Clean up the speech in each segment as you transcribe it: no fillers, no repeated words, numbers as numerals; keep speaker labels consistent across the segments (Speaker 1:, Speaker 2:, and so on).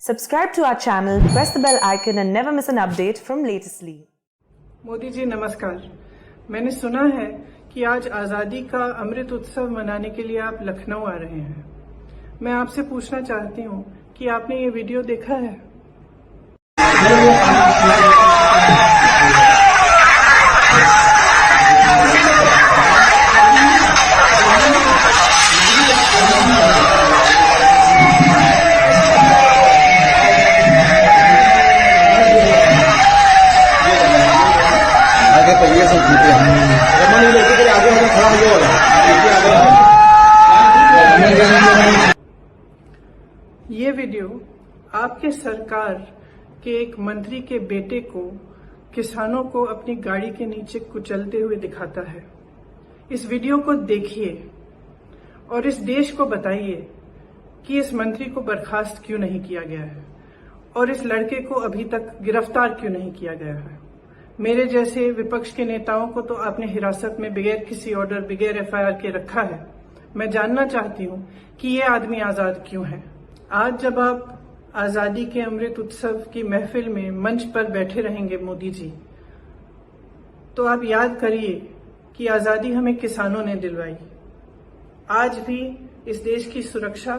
Speaker 1: Subscribe to our channel, press the bell icon and never miss an update from Latestly.
Speaker 2: Modi ji नमस्कार। मैंने सुना है कि आज आज़ादी का अमृत उत्सव मनाने के लिए आप लखनऊ आ रहे हैं। मैं आपसे पूछना चाहती हूँ कि आपने ये वीडियो देखा है? ये वीडियो आपके सरकार के एक मंत्री के बेटे को किसानों को अपनी गाड़ी के नीचे कुचलते हुए दिखाता है। इस वीडियो को देखिए और इस देश को बताइए कि इस मंत्री को बर्खास्त क्यों नहीं किया गया है और इस लड़के को अभी तक गिरफ्तार क्यों नहीं किया गया है। मेरे जैसे विपक्ष के नेताओं को तो आपने हिरासत में बगैर किसी ऑर्डर, बगैर एफआईआर के रखा है। मैं जानना चाहती हूँ कि ये आदमी आजाद क्यों है। आज जब आप आजादी के अमृत उत्सव की महफिल में मंच पर बैठे रहेंगे मोदी जी, तो आप याद करिए कि आजादी हमें किसानों ने दिलवाई। आज भी इस देश की सुरक्षा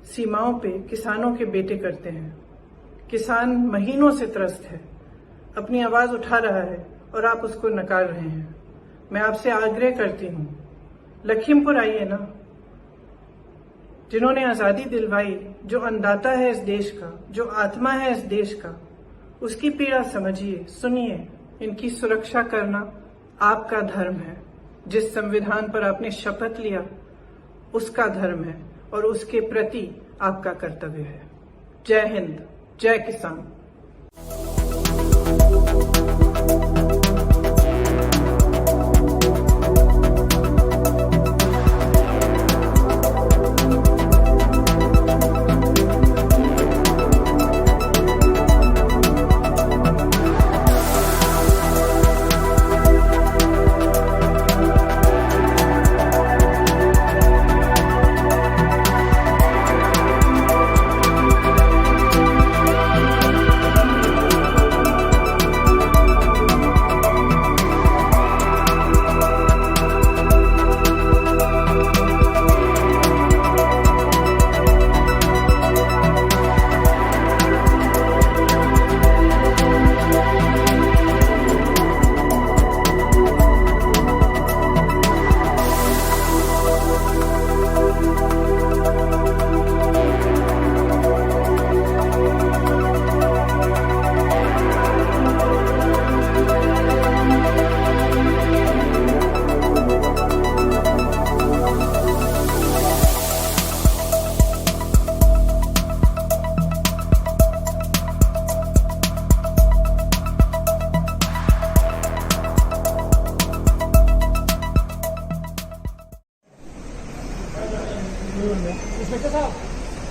Speaker 2: सीमाओं पे किसानों के बेटे करते हैं। किसान महीनों से त्रस्त है, अपनी आवाज उठा रहा है और आप उसको नकार रहे हैं। मैं आपसे आग्रह करती हूँ, लखीमपुर आइए ना। जिन्होंने आजादी दिलवाई, जो अन्नदाता है इस देश का, जो आत्मा है इस देश का, उसकी पीड़ा समझिए, सुनिए। इनकी सुरक्षा करना आपका धर्म है। जिस संविधान पर आपने शपथ लिया उसका धर्म है और उसके प्रति आपका कर्तव्य है। जय हिंद, जय किसान।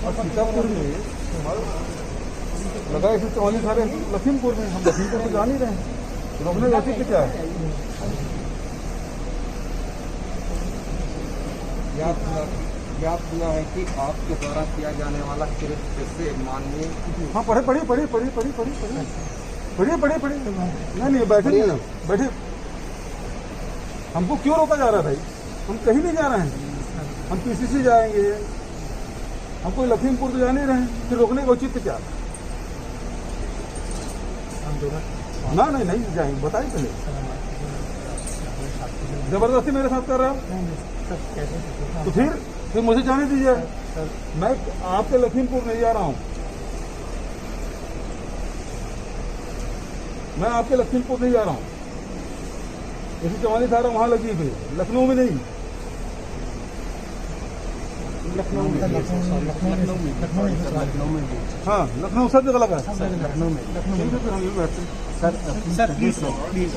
Speaker 3: और सीतापुर में लगा इसे चौली सारे लखीमपुर में। हम लखीमपुर तो जान ही रहे हैं, रोकने जाती कि क्या है।
Speaker 4: ज्ञात हुआ है कि आपके द्वारा किया जाने वाला कृत्य से माननीय।
Speaker 3: हाँ, पढ़े नहीं बैठे। हमको क्यों रोका जा रहा है भाई? हम कहीं नहीं जा रहे हैं, हम पीसीसी जाएंगे, हम कोई लखीमपुर तो जा नहीं रहे हैं। फिर रोकने का औचित्य क्या? ना नहीं जाएंगे, बताइए पहले। जबरदस्ती मेरे साथ कर रहा हो तो फिर मुझे जाने दीजिए। मैं आपके लखीमपुर नहीं जा रहा हूं, मैं आपके लखीमपुर नहीं जा रहा हूं। जैसे चौवाली धारा वहां लगी हुई, लखनऊ में नहीं। लखनऊ में हाँ, लखनऊ सब जगह लगा है। लखनऊ में फिर हम लोग बैठते सर प्लीज।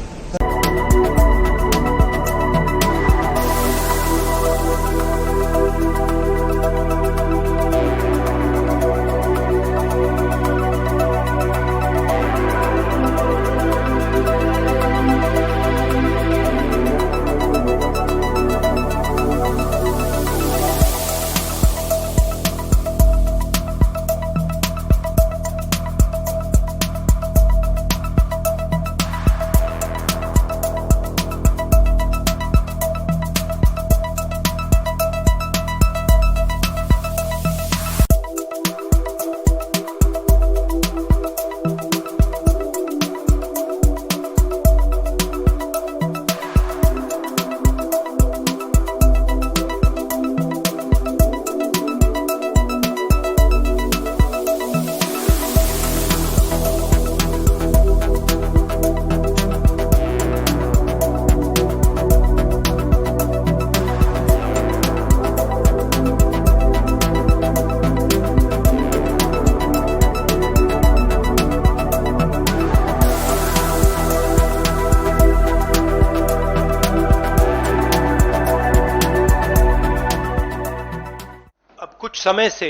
Speaker 5: समय से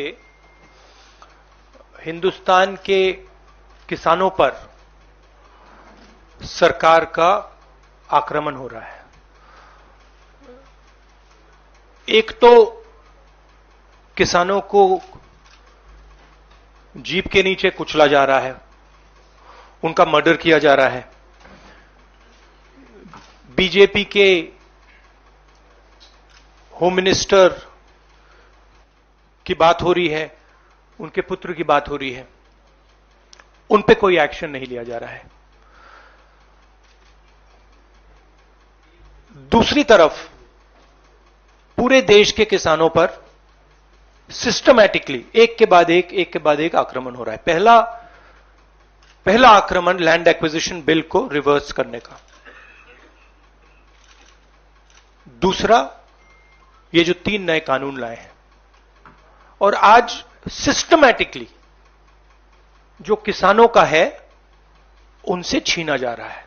Speaker 5: हिंदुस्तान के किसानों पर सरकार का आक्रमण हो रहा है। एक तो किसानों को जीप के नीचे कुचला जा रहा है, उनका मर्डर किया जा रहा है। बीजेपी के होम मिनिस्टर की बात हो रही है, उनके पुत्र की बात हो रही है, उन पे कोई एक्शन नहीं लिया जा रहा है। दूसरी तरफ पूरे देश के किसानों पर सिस्टमैटिकली एक के बाद एक आक्रमण हो रहा है। पहला आक्रमण लैंड एक्विजिशन बिल को रिवर्स करने का, दूसरा ये जो 3 नए कानून लाए हैं, और आज सिस्टमैटिकली जो किसानों का है उनसे छीना जा रहा है।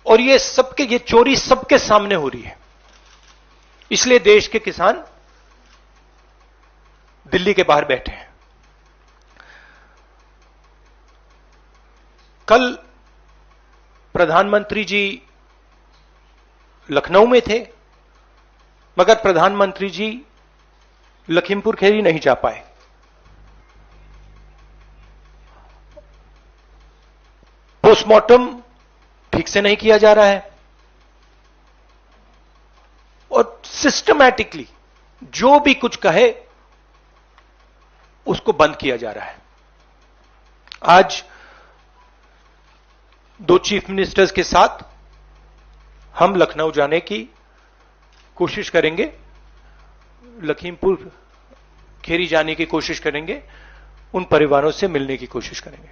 Speaker 5: और ये चोरी सबके सामने हो रही है। इसलिए देश के किसान दिल्ली के बाहर बैठे हैं। कल प्रधानमंत्री जी लखनऊ में थे, मगर प्रधानमंत्री जी लखीमपुर खीरी नहीं जा पाए। पोस्टमार्टम ठीक से नहीं किया जा रहा है और सिस्टमैटिकली जो भी कुछ कहे उसको बंद किया जा रहा है। आज 2 चीफ मिनिस्टर्स के साथ हम लखनऊ जाने की कोशिश करेंगे, लखीमपुर खीरी जाने की कोशिश करेंगे, उन परिवारों से मिलने की कोशिश करेंगे।